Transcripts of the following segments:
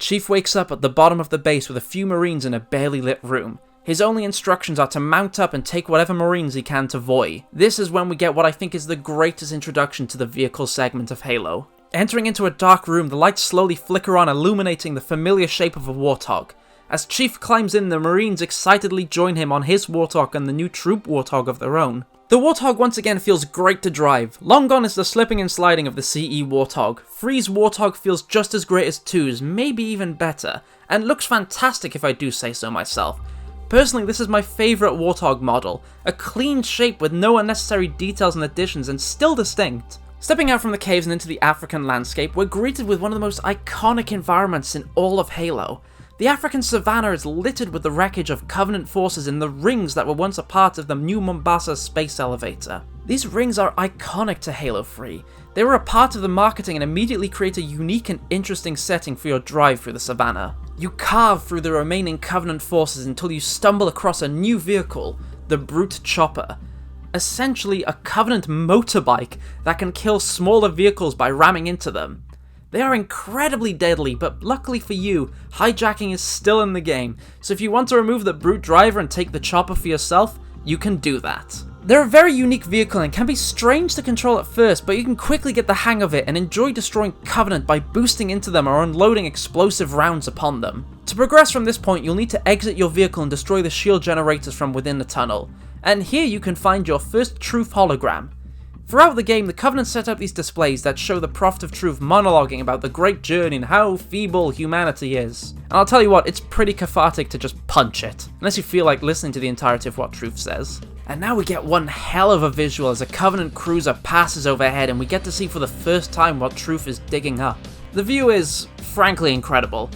Chief wakes up at the bottom of the base with a few Marines in a barely lit room. His only instructions are to mount up and take whatever Marines he can to Voi. This is when we get what I think is the greatest introduction to the vehicle segment of Halo. Entering into a dark room, the lights slowly flicker on, illuminating the familiar shape of a Warthog. As Chief climbs in, the Marines excitedly join him on his Warthog and the new troop Warthog of their own. The Warthog once again feels great to drive. Long gone is the slipping and sliding of the CE Warthog. 3's Warthog feels just as great as 2's, maybe even better, and looks fantastic if I do say so myself. Personally, this is my favourite Warthog model, a clean shape with no unnecessary details and additions and still distinct. Stepping out from the caves and into the African landscape, we're greeted with one of the most iconic environments in all of Halo. The African savannah is littered with the wreckage of Covenant forces in the rings that were once a part of the New Mombasa space elevator. These rings are iconic to Halo 3. They were a part of the marketing and immediately create a unique and interesting setting for your drive through the savannah. You carve through the remaining Covenant forces until you stumble across a new vehicle, the Brute Chopper. Essentially a Covenant motorbike that can kill smaller vehicles by ramming into them. They are incredibly deadly, but luckily for you, hijacking is still in the game, so if you want to remove the Brute driver and take the chopper for yourself, you can do that. They're a very unique vehicle and can be strange to control at first, but you can quickly get the hang of it and enjoy destroying Covenant by boosting into them or unloading explosive rounds upon them. To progress from this point, you'll need to exit your vehicle and destroy the shield generators from within the tunnel, and here you can find your first Truth hologram. Throughout the game, the Covenant set up these displays that show the Prophet of Truth monologuing about the great journey and how feeble humanity is. And I'll tell you what, it's pretty cathartic to just punch it, unless you feel like listening to the entirety of what Truth says. And now we get one hell of a visual as a Covenant cruiser passes overhead and we get to see for the first time what Truth is digging up. The view is, frankly, incredible.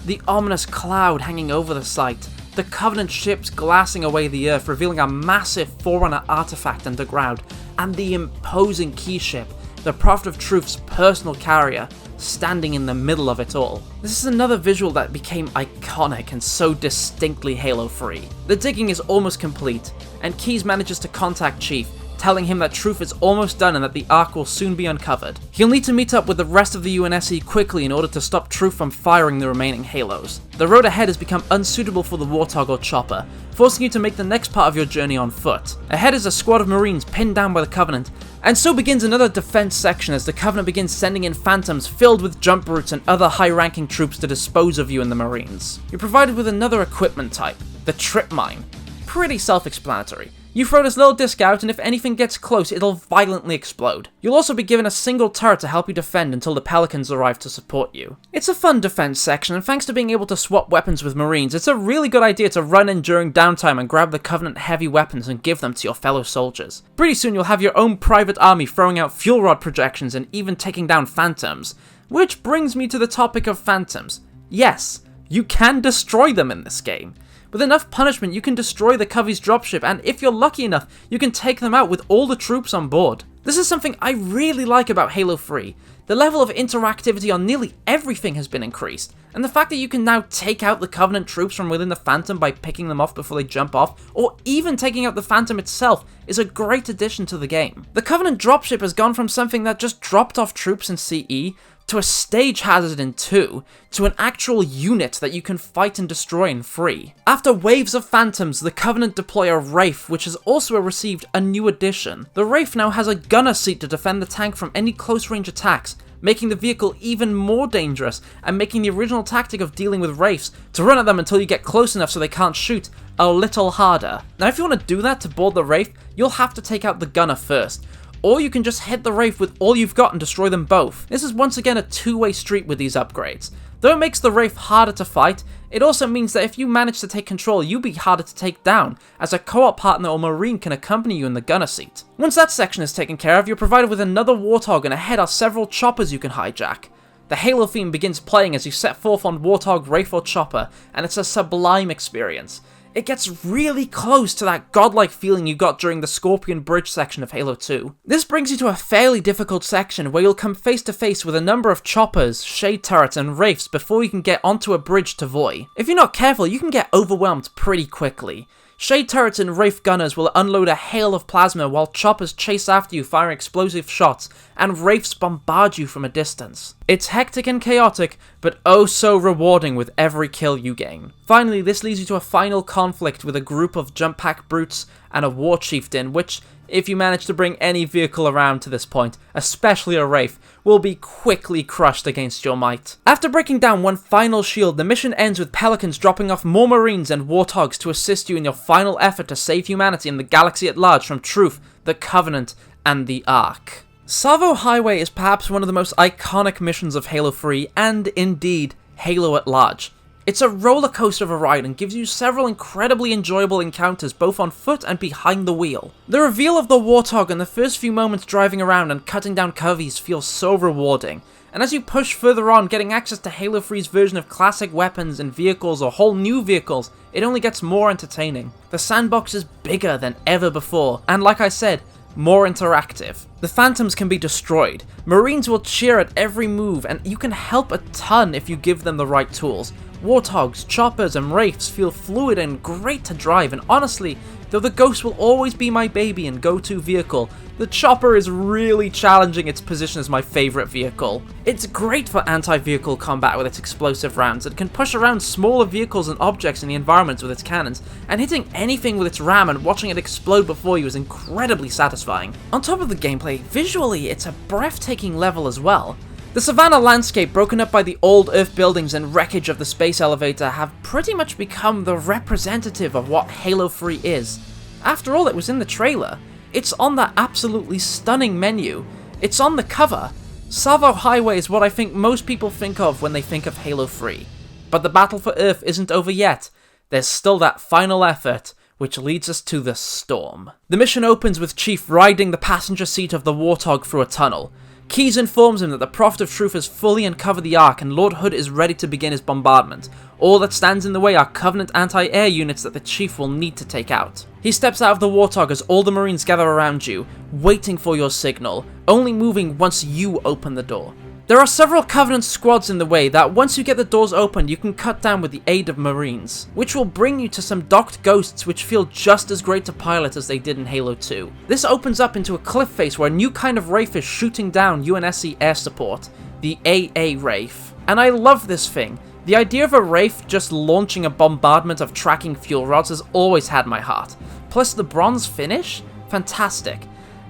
The ominous cloud hanging over the site, the Covenant ships glassing away the earth, revealing a massive Forerunner artifact underground, and the imposing key ship, the Prophet of Truth's personal carrier, standing in the middle of it all. This is another visual that became iconic and so distinctly Halo 3. The digging is almost complete, and Keyes manages to contact Chief, telling him that Truth is almost done and that the Ark will soon be uncovered. He'll need to meet up with the rest of the UNSC quickly in order to stop Truth from firing the remaining Halos. The road ahead has become unsuitable for the Warthog or Chopper, forcing you to make the next part of your journey on foot. Ahead is a squad of Marines pinned down by the Covenant, and so begins another defense section as the Covenant begins sending in Phantoms filled with jump brutes and other high-ranking troops to dispose of you and the Marines. You're provided with another equipment type, the Trip Mine. Pretty self-explanatory. You throw this little disc out and if anything gets close, it'll violently explode. You'll also be given a single turret to help you defend until the Pelicans arrive to support you. It's a fun defense section, and thanks to being able to swap weapons with Marines, it's a really good idea to run in during downtime and grab the Covenant heavy weapons and give them to your fellow soldiers. Pretty soon you'll have your own private army throwing out fuel rod projections and even taking down Phantoms. Which brings me to the topic of Phantoms. Yes, you can destroy them in this game. With enough punishment, you can destroy the Covey's dropship, and if you're lucky enough, you can take them out with all the troops on board. This is something I really like about Halo 3. The level of interactivity on nearly everything has been increased, and the fact that you can now take out the Covenant troops from within the Phantom by picking them off before they jump off, or even taking out the Phantom itself, is a great addition to the game. The Covenant dropship has gone from something that just dropped off troops in CE, to a stage hazard in 2, to an actual unit that you can fight and destroy in 3. After waves of Phantoms, the Covenant deploy a Wraith, which has also received a new addition. The Wraith now has a gunner seat to defend the tank from any close-range attacks, making the vehicle even more dangerous, and making the original tactic of dealing with Wraiths, to run at them until you get close enough so they can't shoot, a little harder. Now if you want to do that to board the Wraith, you'll have to take out the gunner first, or you can just hit the Wraith with all you've got and destroy them both. This is once again a two-way street with these upgrades. Though it makes the Wraith harder to fight, it also means that if you manage to take control, you'll be harder to take down, as a co-op partner or Marine can accompany you in the gunner seat. Once that section is taken care of, you're provided with another Warthog, and ahead are several choppers you can hijack. The Halo theme begins playing as you set forth on Warthog, Wraith or Chopper, and it's a sublime experience. It gets really close to that godlike feeling you got during the Scorpion Bridge section of Halo 2. This brings you to a fairly difficult section where you'll come face to face with a number of choppers, shade turrets and wraiths before you can get onto a bridge to Voi. If you're not careful, you can get overwhelmed pretty quickly. Shade turrets and Wraith gunners will unload a hail of plasma while choppers chase after you firing explosive shots, and Wraiths bombard you from a distance. It's hectic and chaotic, but oh so rewarding with every kill you gain. Finally, this leads you to a final conflict with a group of jump pack brutes and a war chieftain, which, if you manage to bring any vehicle around to this point, especially a Wraith, will be quickly crushed against your might. After breaking down one final shield, the mission ends with Pelicans dropping off more Marines and Warthogs to assist you in your final effort to save humanity and the galaxy at large from Truth, the Covenant, and the Ark. Tsavo Highway is perhaps one of the most iconic missions of Halo 3, and indeed, Halo at large. It's a roller coaster of a ride and gives you several incredibly enjoyable encounters both on foot and behind the wheel. The reveal of the Warthog and the first few moments driving around and cutting down coveys feels so rewarding, and as you push further on, getting access to Halo 3's version of classic weapons and vehicles or whole new vehicles, it only gets more entertaining. The sandbox is bigger than ever before, and like I said, more interactive. The Phantoms can be destroyed, Marines will cheer at every move, and you can help a ton if you give them the right tools. Warthogs, choppers, and Wraiths feel fluid and great to drive, and honestly, though the Ghost will always be my baby and go-to vehicle, the Chopper is really challenging its position as my favourite vehicle. It's great for anti-vehicle combat with its explosive rounds, and can push around smaller vehicles and objects in the environments with its cannons, and hitting anything with its ram and watching it explode before you is incredibly satisfying. On top of the gameplay, visually it's a breathtaking level as well. The savannah landscape, broken up by the old Earth buildings and wreckage of the space elevator, have pretty much become the representative of what Halo 3 is. After all, it was in the trailer. It's on that absolutely stunning menu. It's on the cover. Tsavo Highway is what I think most people think of when they think of Halo 3. But the battle for Earth isn't over yet. There's still that final effort, which leads us to the Storm. The mission opens with Chief riding the passenger seat of the Warthog through a tunnel. Keyes informs him that the Prophet of Truth has fully uncovered the Ark and Lord Hood is ready to begin his bombardment. All that stands in the way are Covenant anti-air units that the Chief will need to take out. He steps out of the Warthog as all the Marines gather around you, waiting for your signal, only moving once you open the door. There are several Covenant squads in the way that once you get the doors open you can cut down with the aid of Marines, which will bring you to some docked Ghosts which feel just as great to pilot as they did in Halo 2. This opens up into a cliff face where a new kind of Wraith is shooting down UNSC air support, the AA Wraith. And I love this thing. The idea of a Wraith just launching a bombardment of tracking fuel rods has always had my heart. Plus the bronze finish? Fantastic.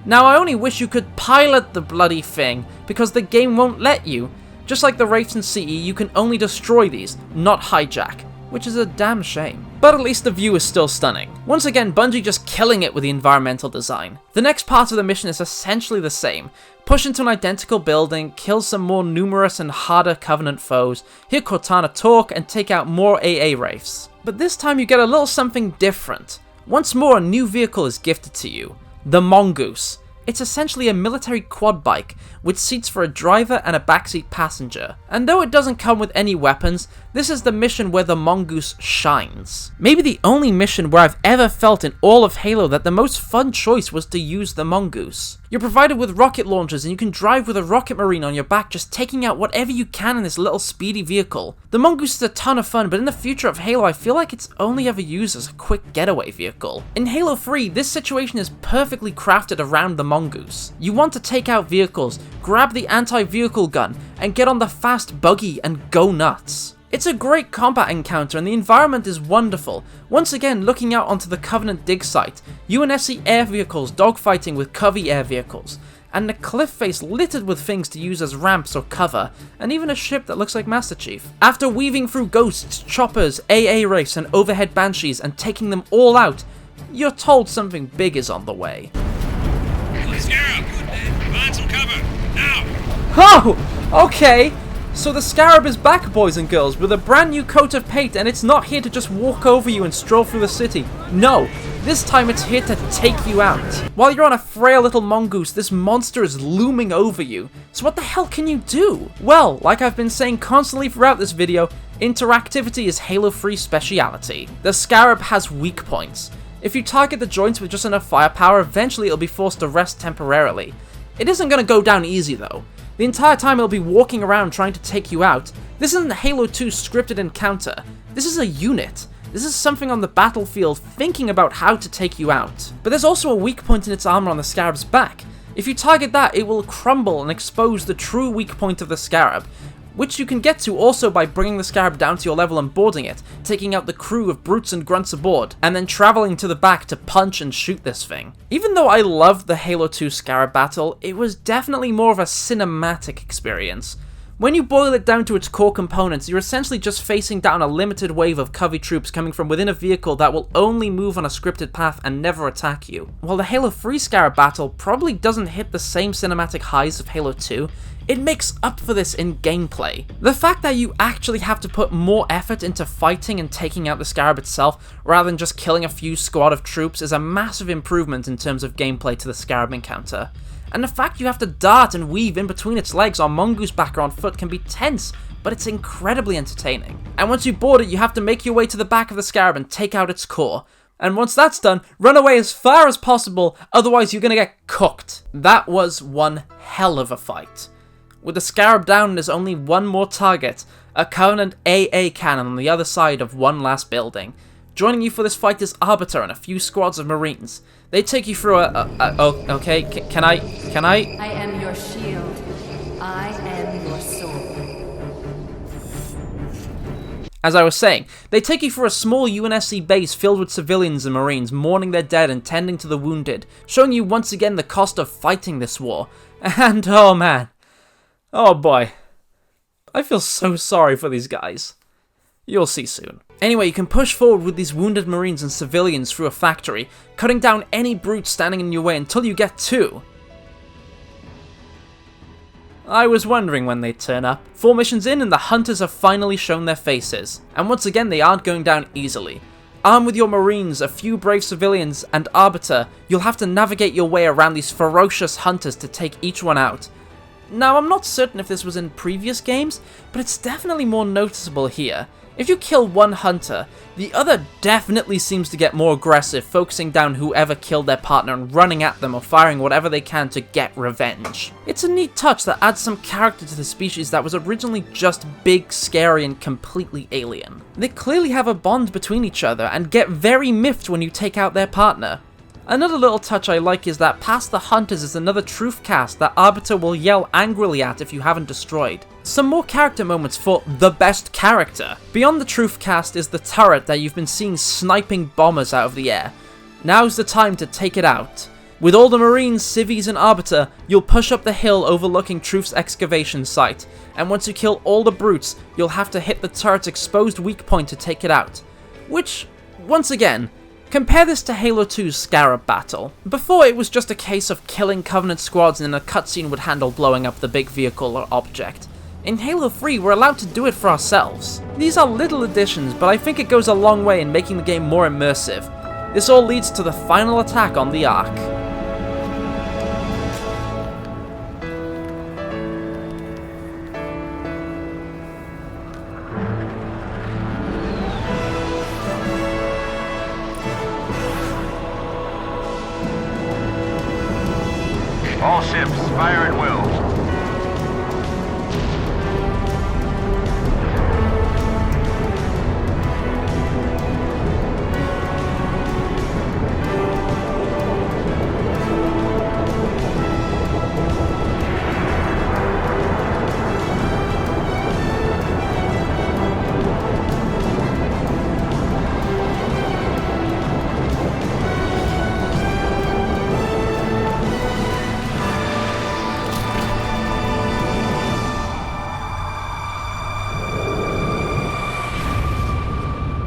Now I only wish you could pilot the bloody thing, because the game won't let you. Just like the Wraiths in CE, you can only destroy these, not hijack, which is a damn shame. But at least the view is still stunning. Once again, Bungie just killing it with the environmental design. The next part of the mission is essentially the same. Push into an identical building, kill some more numerous and harder Covenant foes, hear Cortana talk, and take out more AA Wraiths. But this time you get a little something different. Once more, a new vehicle is gifted to you. The Mongoose. It's essentially a military quad bike, with seats for a driver and a backseat passenger. And though it doesn't come with any weapons, this is the mission where the Mongoose shines. Maybe the only mission where I've ever felt in all of Halo that the most fun choice was to use the Mongoose. You're provided with rocket launchers and you can drive with a rocket marine on your back, just taking out whatever you can in this little speedy vehicle. The Mongoose is a ton of fun, but in the future of Halo I feel like it's only ever used as a quick getaway vehicle. In Halo 3, this situation is perfectly crafted around the Mongoose. You want to take out vehicles, grab the anti-vehicle gun, and get on the fast buggy and go nuts. It's a great combat encounter and the environment is wonderful. Once again, looking out onto the Covenant dig site, UNSC air vehicles dogfighting with Covey air vehicles, and a cliff face littered with things to use as ramps or cover, and even a ship that looks like Master Chief. After weaving through Ghosts, Choppers, AA Wraiths, and overhead Banshees and taking them all out, you're told something big is on the way. Scarab, find some cover, now! Oh! Okay! So the Scarab is back, boys and girls, with a brand new coat of paint, and it's not here to just walk over you and stroll through the city. No, this time it's here to take you out. While you're on a frail little mongoose, this monster is looming over you. So what the hell can you do? Well, like I've been saying constantly throughout this video, interactivity is Halo 3's speciality. The Scarab has weak points. If you target the joints with just enough firepower, eventually it'll be forced to rest temporarily. It isn't going to go down easy though. The entire time it'll be walking around trying to take you out. This isn't a Halo 2 scripted encounter. This is a unit. This is something on the battlefield thinking about how to take you out. But there's also a weak point in its armor on the Scarab's back. If you target that, it will crumble and expose the true weak point of the Scarab, which you can get to also by bringing the Scarab down to your level and boarding it, taking out the crew of brutes and grunts aboard, and then traveling to the back to punch and shoot this thing. Even though I loved the Halo 2 Scarab battle, it was definitely more of a cinematic experience. When you boil it down to its core components, you're essentially just facing down a limited wave of Covey troops coming from within a vehicle that will only move on a scripted path and never attack you. While the Halo 3 Scarab battle probably doesn't hit the same cinematic highs of Halo 2, it makes up for this in gameplay. The fact that you actually have to put more effort into fighting and taking out the Scarab itself, rather than just killing a few squad of troops, is a massive improvement in terms of gameplay to the Scarab encounter. And the fact you have to dart and weave in between its legs on Mongoose back or on foot can be tense, but it's incredibly entertaining. And once you board it, you have to make your way to the back of the Scarab and take out its core. And once that's done, run away as far as possible, otherwise you're gonna get cooked. That was one hell of a fight. With the Scarab down, there's only one more target, a Covenant AA cannon on the other side of one last building. Joining you for this fight is Arbiter and a few squads of Marines. They take you through okay, can I? I am your shield. I am your sword. As I was saying, they take you through a small UNSC base filled with civilians and Marines mourning their dead and tending to the wounded, showing you once again the cost of fighting this war. And oh man. Oh boy, I feel so sorry for these guys. You'll see soon. Anyway, you can push forward with these wounded Marines and civilians through a factory, cutting down any brute standing in your way until you get two. I was wondering when they'd turn up. 4 missions in and the hunters have finally shown their faces. And once again, they aren't going down easily. Armed with your Marines, a few brave civilians, and Arbiter, you'll have to navigate your way around these ferocious hunters to take each one out. Now, I'm not certain if this was in previous games, but it's definitely more noticeable here. If you kill one hunter, the other definitely seems to get more aggressive, focusing down whoever killed their partner and running at them or firing whatever they can to get revenge. It's a neat touch that adds some character to the species that was originally just big, scary, and completely alien. They clearly have a bond between each other and get very miffed when you take out their partner. Another little touch I like is that past the hunters is another truth cast that Arbiter will yell angrily at if you haven't destroyed. Some more character moments for the best character. Beyond the truth cast is the turret that you've been seeing sniping bombers out of the air. Now's the time to take it out. With all the Marines, Civies, and Arbiter, you'll push up the hill overlooking Truth's excavation site, and once you kill all the brutes, you'll have to hit the turret's exposed weak point to take it out. Which, once again, compare this to Halo 2's Scarab battle. Before, it was just a case of killing Covenant squads and then a cutscene would handle blowing up the big vehicle or object. In Halo 3, we're allowed to do it for ourselves. These are little additions, but I think it goes a long way in making the game more immersive. This all leads to the final attack on the Ark. All ships, fire at will.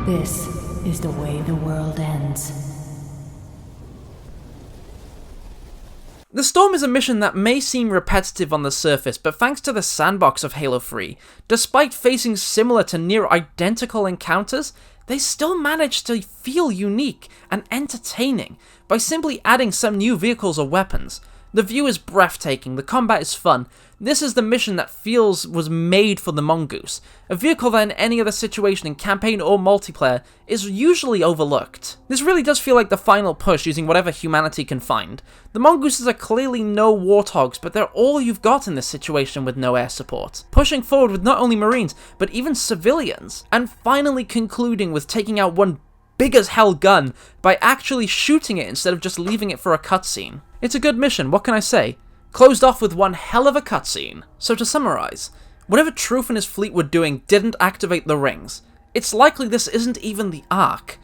This is the way the world ends. The Storm is a mission that may seem repetitive on the surface, but thanks to the sandbox of Halo 3, despite facing similar to near identical encounters, they still manage to feel unique and entertaining by simply adding some new vehicles or weapons. The view is breathtaking, the combat is fun, This is the mission that feels was made for the Mongoose, a vehicle that in any other situation in campaign or multiplayer is usually overlooked. This really does feel like the final push using whatever humanity can find. The Mongooses are clearly no warthogs, but they're all you've got in this situation with no air support. Pushing forward with not only Marines, but even civilians, and finally concluding with taking out one big as hell gun by actually shooting it instead of just leaving it for a cutscene. It's a good mission, what can I say? Closed off with one hell of a cutscene. So to summarize, whatever Truth and his fleet were doing didn't activate the rings. It's likely this isn't even the Ark.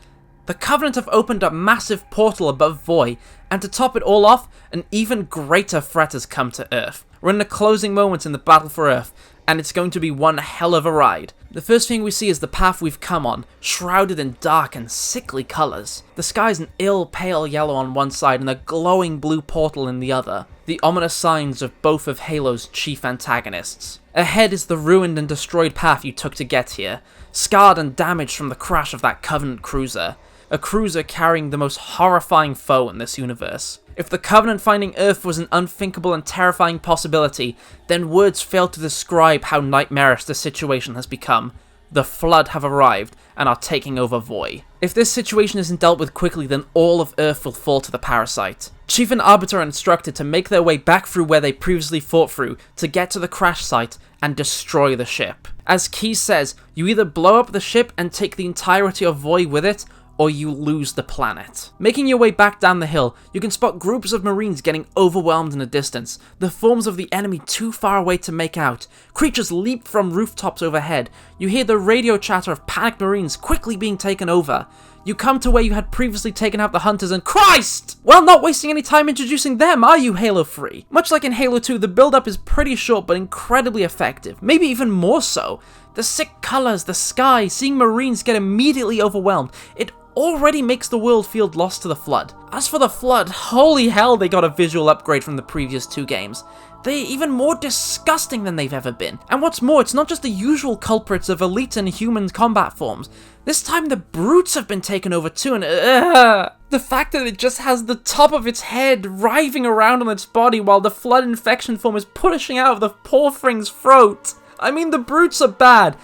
The Covenant have opened a massive portal above Voi, and to top it all off, an even greater threat has come to Earth. We're in the closing moments in the battle for Earth, and it's going to be one hell of a ride. The first thing we see is the path we've come on, shrouded in dark and sickly colours. The sky's an ill pale yellow on one side and a glowing blue portal in the other, the ominous signs of both of Halo's chief antagonists. Ahead is the ruined and destroyed path you took to get here, scarred and damaged from the crash of that Covenant cruiser. A cruiser carrying the most horrifying foe in this universe. If the Covenant finding Earth was an unthinkable and terrifying possibility, then words fail to describe how nightmarish the situation has become. The Flood have arrived and are taking over Voi. If this situation isn't dealt with quickly, then all of Earth will fall to the parasite. Chief and Arbiter are instructed to make their way back through where they previously fought through to get to the crash site and destroy the ship. As Key says, you either blow up the ship and take the entirety of Voi with it, or you lose the planet. Making your way back down the hill, you can spot groups of Marines getting overwhelmed in the distance, the forms of the enemy too far away to make out. Creatures leap from rooftops overhead. You hear the radio chatter of panicked Marines quickly being taken over. You come to where you had previously taken out the hunters and Christ! Well, not wasting any time introducing them, are you, Halo 3? Much like in Halo 2, the build-up is pretty short but incredibly effective, maybe even more so. The sick colours, the sky, seeing Marines get immediately overwhelmed, it already makes the world feel lost to the Flood. As for the Flood, holy hell they got a visual upgrade from the previous two games. They're even more disgusting than they've ever been. And what's more, it's not just the usual culprits of elite and human combat forms. This time the brutes have been taken over too, and the fact that it just has the top of its head writhing around on its body while the Flood infection form is pushing out of the poor thing's throat. I mean, the brutes are bad,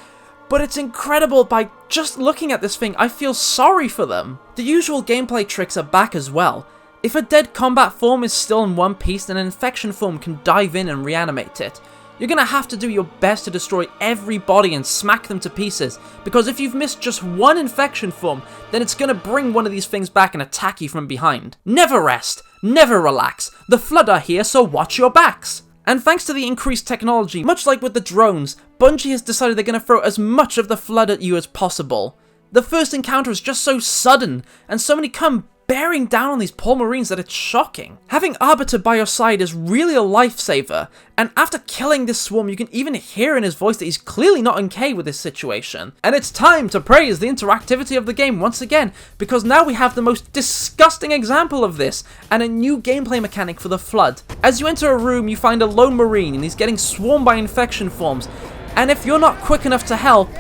but it's incredible. By just looking at this thing, I feel sorry for them. The usual gameplay tricks are back as well. If a dead combat form is still in one piece, then an infection form can dive in and reanimate it. You're gonna have to do your best to destroy every body and smack them to pieces, because if you've missed just one infection form, then it's gonna bring one of these things back and attack you from behind. Never rest, never relax. The Flood are here, so watch your backs. And thanks to the increased technology, much like with the drones, Bungie has decided they're going to throw as much of the Flood at you as possible. The first encounter is just so sudden, and so many come bearing down on these poor Marines that it's shocking. Having Arbiter by your side is really a lifesaver, and after killing this swarm, you can even hear in his voice that he's clearly not okay with this situation. And it's time to praise the interactivity of the game once again, because now we have the most disgusting example of this, and a new gameplay mechanic for the Flood. As you enter a room, you find a lone Marine, and he's getting swarmed by infection forms, and if you're not quick enough to help,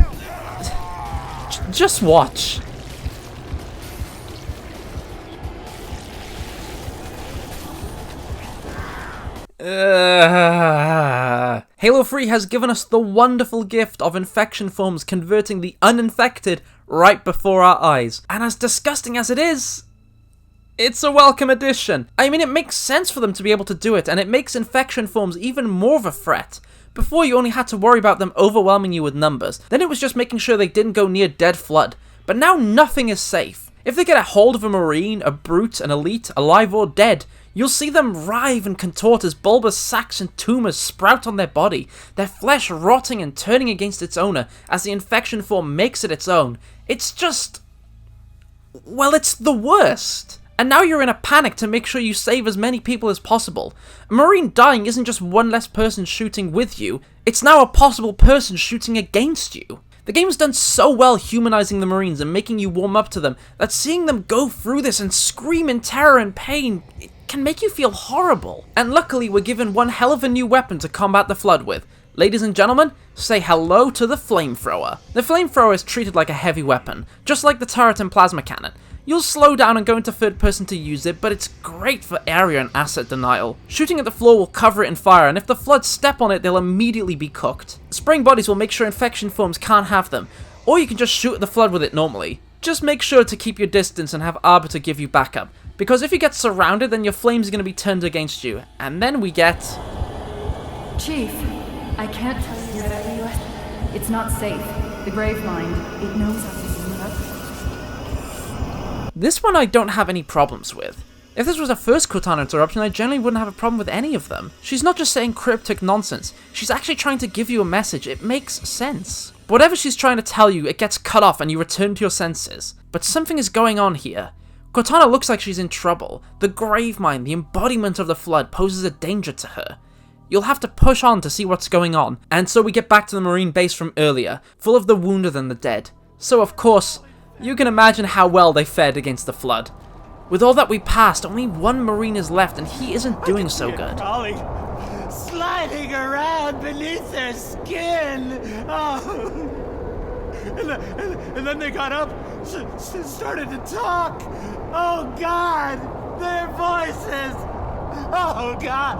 just watch. Halo 3 has given us the wonderful gift of infection forms converting the uninfected right before our eyes. And as disgusting as it is, it's a welcome addition. I mean, it makes sense for them to be able to do it, and it makes infection forms even more of a threat. Before, you only had to worry about them overwhelming you with numbers. Then it was just making sure they didn't go near dead Flood. But now nothing is safe. If they get a hold of a Marine, a brute, an elite, alive or dead, you'll see them writhe and contort as bulbous sacs and tumors sprout on their body, their flesh rotting and turning against its owner as the infection form makes it its own. It's just... well, it's the worst. And now you're in a panic to make sure you save as many people as possible. A Marine dying isn't just one less person shooting with you, it's now a possible person shooting against you. The game has done so well humanizing the Marines and making you warm up to them that seeing them go through this and scream in terror and pain, it can make you feel horrible. And luckily we're given one hell of a new weapon to combat the Flood with. Ladies and gentlemen, say hello to the Flamethrower. The Flamethrower is treated like a heavy weapon, just like the turret and plasma cannon. You'll slow down and go into third person to use it, but it's great for area and asset denial. Shooting at the floor will cover it in fire, and if the Flood step on it, they'll immediately be cooked. Spraying bodies will make sure infection forms can't have them, or you can just shoot at the Flood with it normally. Just make sure to keep your distance and have Arbiter give you backup, because if you get surrounded, then your flames are going to be turned against you, and then we get... Chief, I can't tell you whatever you are. It's not safe. The Grave Mind, it knows everything about it. This one I don't have any problems with. If this was a first Cortana interruption, I generally wouldn't have a problem with any of them. She's not just saying cryptic nonsense, she's actually trying to give you a message. It makes sense. Whatever she's trying to tell you, it gets cut off and you return to your senses. But something is going on here. Cortana looks like she's in trouble. The Gravemind, the embodiment of the Flood, poses a danger to her. You'll have to push on to see what's going on, and so we get back to the Marine base from earlier, full of the wounded and the dead. So of course, you can imagine how well they fared against the Flood. With all that we passed, only one Marine is left, and he isn't doing so good. Crawling, sliding around beneath their skin. Oh. And then they got up, started to talk. Oh God, their voices. Oh God,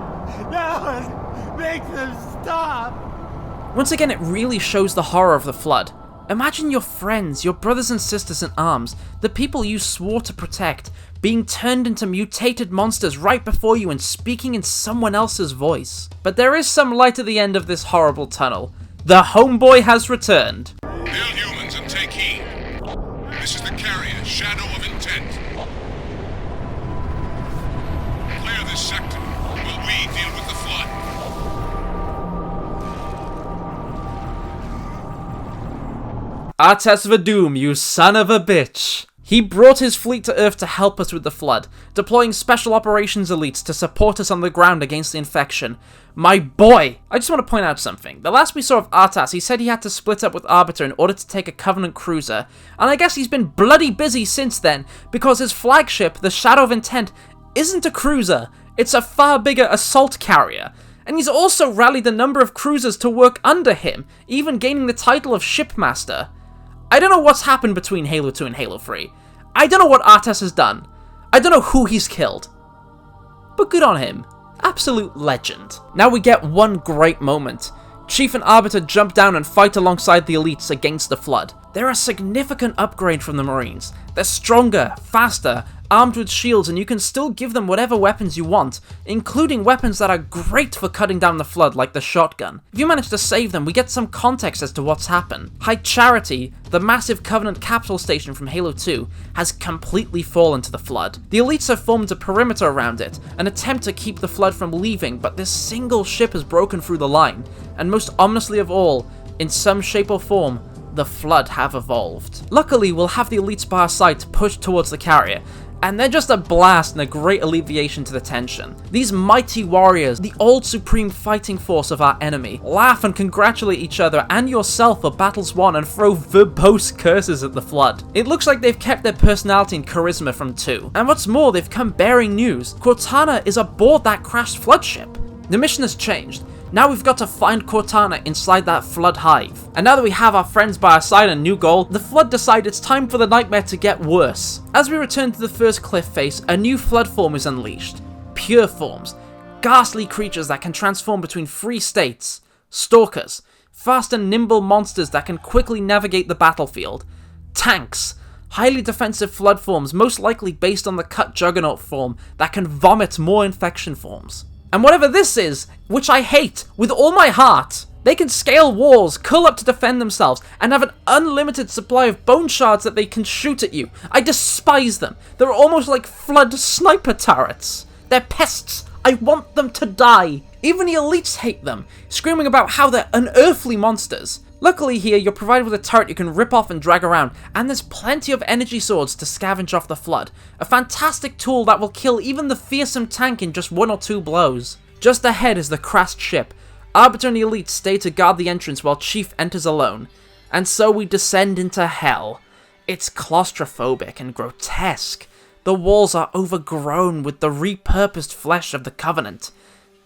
no, make them stop. Once again, it really shows the horror of the Flood. Imagine your friends, your brothers and sisters in arms, the people you swore to protect, being turned into mutated monsters right before you and speaking in someone else's voice. But there is some light at the end of this horrible tunnel. The homeboy has returned. Hail humans and take heed. This is the carrier, Shadow of Intent. Clear this sector while we deal with the Flood. Artes Vadum, you son of a bitch. He brought his fleet to Earth to help us with the Flood, deploying special operations elites to support us on the ground against the infection. My boy! I just want to point out something. The last we saw of Artas, he said he had to split up with Arbiter in order to take a Covenant cruiser, and I guess he's been bloody busy since then, because his flagship, the Shadow of Intent, isn't a cruiser, it's a far bigger assault carrier. And he's also rallied a number of cruisers to work under him, even gaining the title of Shipmaster. I don't know what's happened between Halo 2 and Halo 3. I don't know what Artas has done. I don't know who he's killed. But good on him. Absolute legend. Now we get one great moment. Chief and Arbiter jump down and fight alongside the elites against the Flood. They're a significant upgrade from the Marines. They're stronger, faster, armed with shields, and you can still give them whatever weapons you want, including weapons that are great for cutting down the Flood, like the shotgun. If you manage to save them, we get some context as to what's happened. High Charity, the massive Covenant capital station from Halo 2, has completely fallen to the Flood. The elites have formed a perimeter around it, an attempt to keep the Flood from leaving, but this single ship has broken through the line, and most ominously of all, in some shape or form, the Flood have evolved. Luckily, we'll have the elites by our side to push towards the carrier, and they're just a blast and a great alleviation to the tension. These mighty warriors, the old supreme fighting force of our enemy, laugh and congratulate each other and yourself for battles won and throw verbose curses at the Flood. It looks like they've kept their personality and charisma from 2. And what's more, they've come bearing news. Cortana is aboard that crashed Flood ship. The mission has changed. Now we've got to find Cortana inside that Flood hive. And now that we have our friends by our side and a new goal, the Flood decide it's time for the nightmare to get worse. As we return to the first cliff face, a new Flood form is unleashed. Pure forms. Ghastly creatures that can transform between 3 states. Stalkers. Fast and nimble monsters that can quickly navigate the battlefield. Tanks. Highly defensive Flood forms, most likely based on the cut Juggernaut form, that can vomit more infection forms. And whatever this is, which I hate with all my heart, they can scale walls, curl up to defend themselves, and have an unlimited supply of bone shards that they can shoot at you. I despise them. They're almost like Flood sniper turrets. They're pests. I want them to die. Even the elites hate them, screaming about how they're unearthly monsters. Luckily here, you're provided with a turret you can rip off and drag around, and there's plenty of energy swords to scavenge off the Flood. A fantastic tool that will kill even the fearsome tank in just 1 or 2 blows. Just ahead is the crashed ship. Arbiter and the elites stay to guard the entrance while Chief enters alone. And so we descend into hell. It's claustrophobic and grotesque. The walls are overgrown with the repurposed flesh of the Covenant.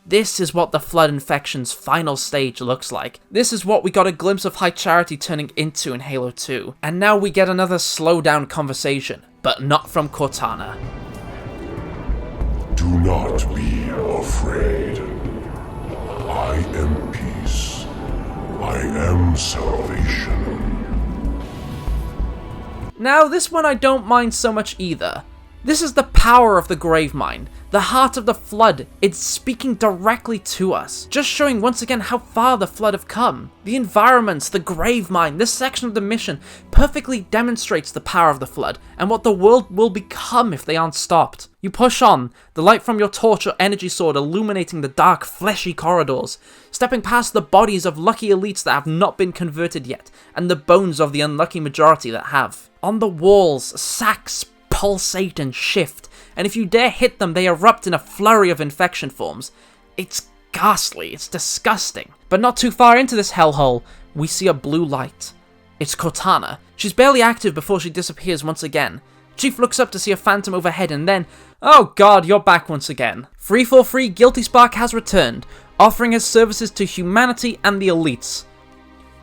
This is what the Flood infection's final stage looks like. This is what we got a glimpse of High Charity turning into in Halo 2. And now we get another slow down conversation. but not from Cortana. Do not be afraid. I am peace. I am salvation. Now, this one I don't mind so much either. This is the power of the Gravemind, the heart of the Flood. It's speaking directly to us, just showing once again how far the Flood have come. The environments, the Gravemind, this section of the mission perfectly demonstrates the power of the Flood and what the world will become if they aren't stopped. You push on, the light from your torch or energy sword illuminating the dark, fleshy corridors, stepping past the bodies of lucky elites that have not been converted yet, and the bones of the unlucky majority that have. On the walls, sacks pulsate and shift, and if you dare hit them, they erupt in a flurry of infection forms. It's ghastly, it's disgusting. But not too far into this hellhole, we see a blue light. It's Cortana. She's barely active before she disappears once again. Chief looks up to see a phantom overhead and then, oh god, you're back once again. 343 Guilty Spark has returned, offering his services to humanity and the elites.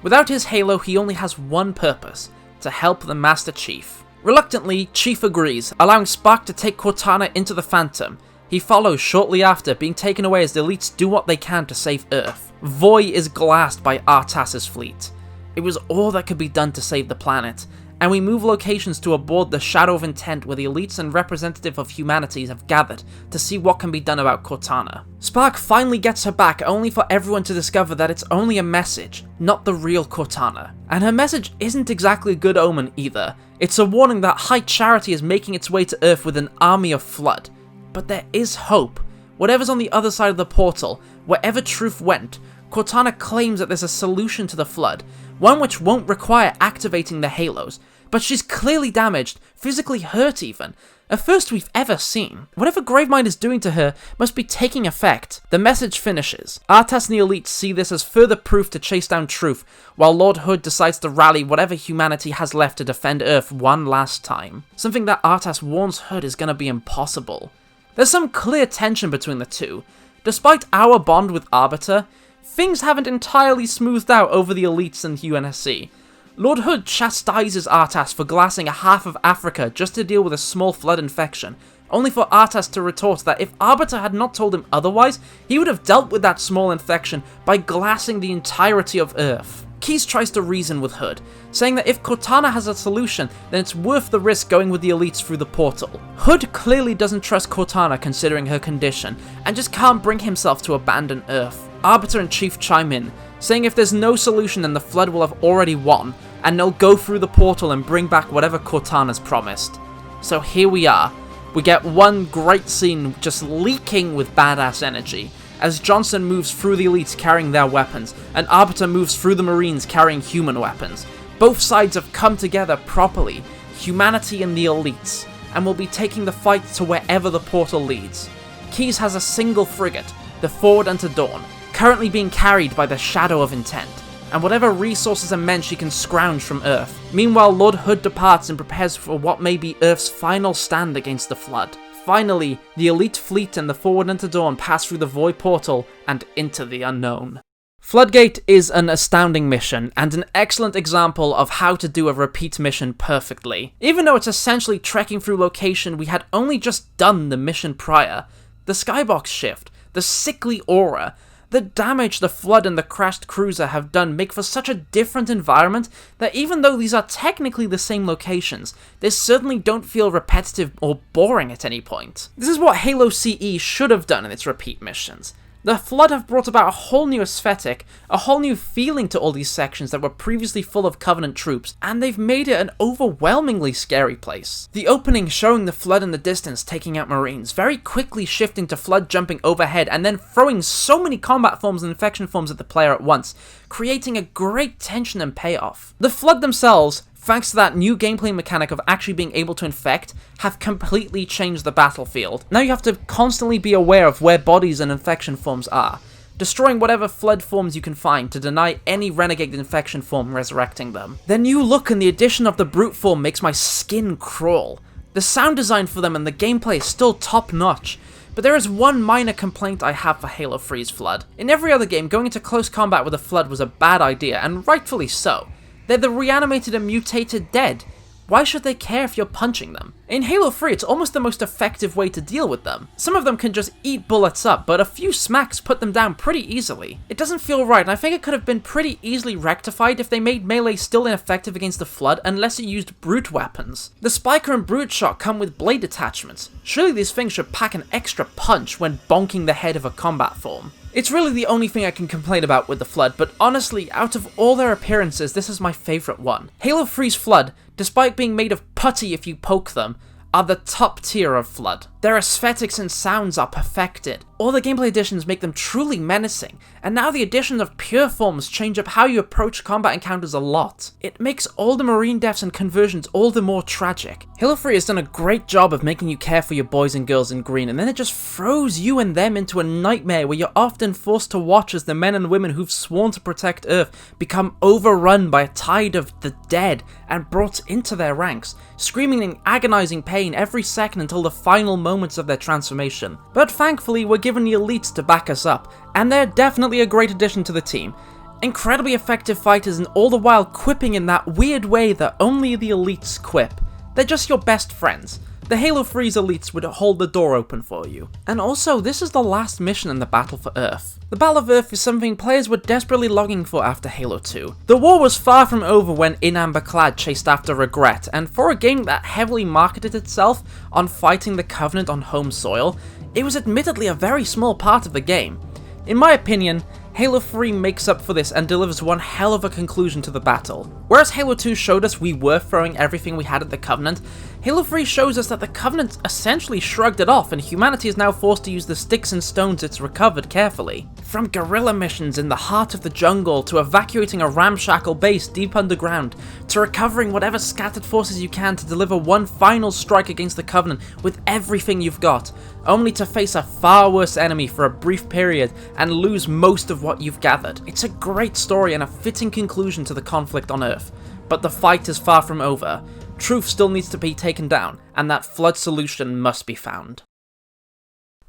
Without his halo, he only has one purpose, to help the Master Chief. Reluctantly, Chief agrees, allowing Spark to take Cortana into the Phantom. He follows shortly after, being taken away as the elites do what they can to save Earth. Voy is glassed by Artas's fleet. It was all that could be done to save the planet, and we move locations to aboard the Shadow of Intent where the elites and representative of humanity have gathered to see what can be done about Cortana. Spark finally gets her back, only for everyone to discover that it's only a message, not the real Cortana. And her message isn't exactly a good omen either. It's a warning that High Charity is making its way to Earth with an army of Flood. But there is hope. Whatever's on the other side of the portal, wherever truth went, Cortana claims that there's a solution to the Flood, one which won't require activating the halos. But she's clearly damaged, physically hurt even, a first we've ever seen. Whatever Gravemind is doing to her must be taking effect. The message finishes. Artas and the elites see this as further proof to chase down truth, while Lord Hood decides to rally whatever humanity has left to defend Earth one last time. Something that Artas warns Hood is gonna be impossible. There's some clear tension between the two. Despite our bond with Arbiter, things haven't entirely smoothed out over the elites and UNSC. Lord Hood chastises Artas for glassing a half of Africa just to deal with a small flood infection, only for Artas to retort that if Arbiter had not told him otherwise, he would have dealt with that small infection by glassing the entirety of Earth. Keyes tries to reason with Hood, saying that if Cortana has a solution, then it's worth the risk going with the elites through the portal. Hood clearly doesn't trust Cortana considering her condition, and just can't bring himself to abandon Earth. Arbiter and Chief chime in, saying if there's no solution then the Flood will have already won, and they'll go through the portal and bring back whatever Cortana's promised. So here we are. We get one great scene just leaking with badass energy, as Johnson moves through the elites carrying their weapons, and Arbiter moves through the Marines carrying human weapons. Both sides have come together properly, humanity and the elites, and will be taking the fight to wherever the portal leads. Keyes has a single frigate, the Forward Unto Dawn, currently being carried by the Shadow of Intent, and whatever resources and men she can scrounge from Earth. Meanwhile, Lord Hood departs and prepares for what may be Earth's final stand against the Flood. Finally, the elite fleet and the Forward Unto Dawn pass through the Void Portal and into the unknown. Floodgate is an astounding mission, and an excellent example of how to do a repeat mission perfectly. Even though it's essentially trekking through location we had only just done the mission prior, the skybox shift, the sickly aura, the damage the Flood and the crashed cruiser have done make for such a different environment that even though these are technically the same locations, they certainly don't feel repetitive or boring at any point. This is what Halo CE should have done in its repeat missions. The Flood have brought about a whole new aesthetic, a whole new feeling to all these sections that were previously full of Covenant troops, and they've made it an overwhelmingly scary place. The opening showing the Flood in the distance taking out Marines, very quickly shifting to Flood jumping overhead and then throwing so many combat forms and infection forms at the player at once, creating a great tension and payoff. The Flood themselves, thanks to that new gameplay mechanic of actually being able to infect, have completely changed the battlefield. Now you have to constantly be aware of where bodies and infection forms are, destroying whatever Flood forms you can find to deny any renegade infection form resurrecting them. Their new look and the addition of the brute form makes my skin crawl. The sound design for them and the gameplay is still top notch, but there is one minor complaint I have for Halo 3's Flood. In every other game, going into close combat with a Flood was a bad idea, and rightfully so. They're the reanimated and mutated dead. why should they care if you're punching them? In Halo 3, it's almost the most effective way to deal with them. Some of them can just eat bullets up, but a few smacks put them down pretty easily. It doesn't feel right, and I think it could have been pretty easily rectified if they made melee still ineffective against the Flood unless it used brute weapons. The Spiker and Brute Shot come with blade attachments. Surely these things should pack an extra punch when bonking the head of a combat form. It's really the only thing I can complain about with the Flood, but honestly, out of all their appearances, this is my favourite one. Halo 3's Flood, despite being made of putty if you poke them, are the top tier of Flood. Their aesthetics and sounds are perfected. All the gameplay additions make them truly menacing, and now the addition of pure forms change up how you approach combat encounters a lot. It makes all the marine deaths and conversions all the more tragic. Halo 3 has done a great job of making you care for your boys and girls in green, and then it just throws you and them into a nightmare where you're often forced to watch as the men and women who've sworn to protect Earth become overrun by a tide of the dead and brought into their ranks, screaming in agonizing pain every second until the final moments of their transformation. But thankfully, we're given the elites to back us up, and they're definitely a great addition to the team. Incredibly effective fighters, and all the while quipping in that weird way that only the elites quip. They're just your best friends. The Halo 3's elites would hold the door open for you. And also, this is the last mission in the Battle for Earth. The Battle of Earth is something players were desperately longing for after Halo 2. The war was far from over when In Amber Clad chased after Regret, and for a game that heavily marketed itself on fighting the Covenant on home soil, it was admittedly a very small part of the game. In my opinion, Halo 3 makes up for this and delivers one hell of a conclusion to the battle. Whereas Halo 2 showed us we were throwing everything we had at the Covenant, Halo 3 shows us that the Covenant essentially shrugged it off and humanity is now forced to use the sticks and stones it's recovered carefully. From guerrilla missions in the heart of the jungle, to evacuating a ramshackle base deep underground, to recovering whatever scattered forces you can to deliver one final strike against the Covenant with everything you've got, only to face a far worse enemy for a brief period and lose most of what you've gathered. It's a great story and a fitting conclusion to the conflict on Earth, but the fight is far from over. Truth still needs to be taken down, and that Flood solution must be found.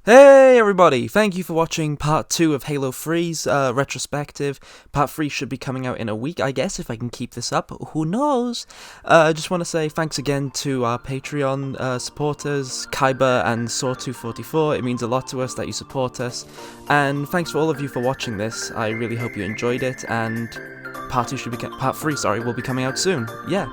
Hey everybody, thank you for watching part 2 of Halo 3's retrospective. Part 3 should be coming out in a week, I guess, if I can keep this up. Who knows? I just want to say thanks again to our Patreon supporters, Kyba and Saw244. It means a lot to us that you support us. And thanks for all of you for watching this. I really hope you enjoyed it, and part 3 will be coming out soon. Yeah.